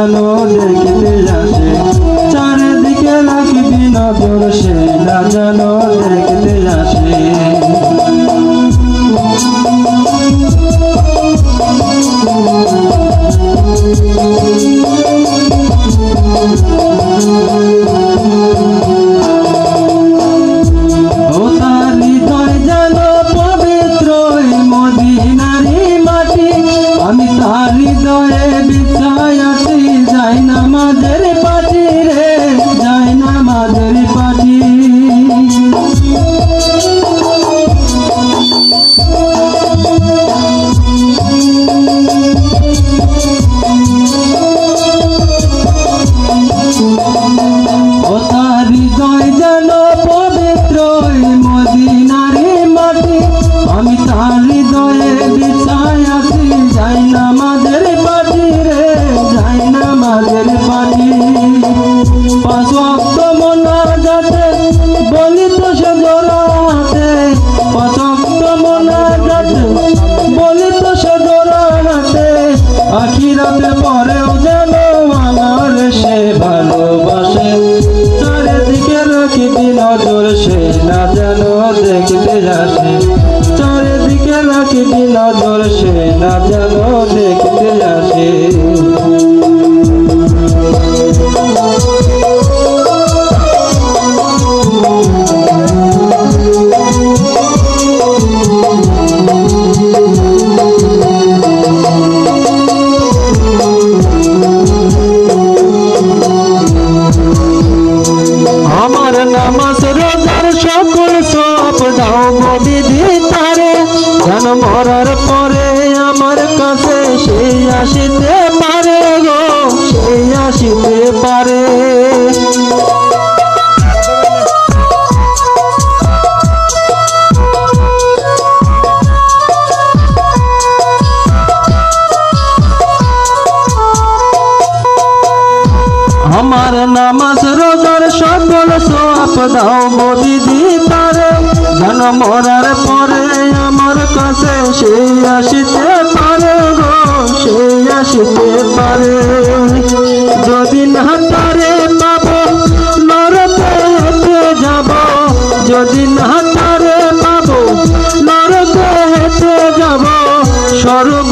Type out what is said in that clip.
যেন দেখতে আসে, চারিদিকে রাখবি নজর সে না যেন দেখতে আসে। আমি তার হৃদয়ে বিছায় আছি, যাই নামাজের পাটি রে, যাই নামাজের পাটি। ও তার হৃদয় যেন পবিত্র মদিনারি মাটি, আমি তার হৃদয়ে বিছায় আছি, যাই নামাজের পাটি রে, যাই নামাজের পাটি। পাঁচ ওয়াক্ত মোনাজাতে বলি তো সে জোড়াতে, পাঁচ ওয়াক্ত মোনাজাতে বলি তো সে জোড়াতে, আখিরাতে পরেও যেন আমার সে ভালোবাসে, চারিদিকে রাখবি নজর সে না যেন দেখতে আসে, চারিদিকে রাখবি নজর সে না যেন দেখতে আসে। আমার নামাজ রোজার সকল সব দাও বিধি তারে, যেন মরার পরে আমার কাছে সেই আসিতে পারে গো, সেই আসিতে পারে। আমার নামাজ রোজার সকল সওয়াব দাও বিধি তারে, যেন মরার পরে আমার কাছে সেই আসিতে পারে গো, সেই আসিতে পারে। যদি না তারে পাবো নরকে হেঁটে যাব, যদি না তারে পাবো নরকে হেঁটে যাব, স্বর্গ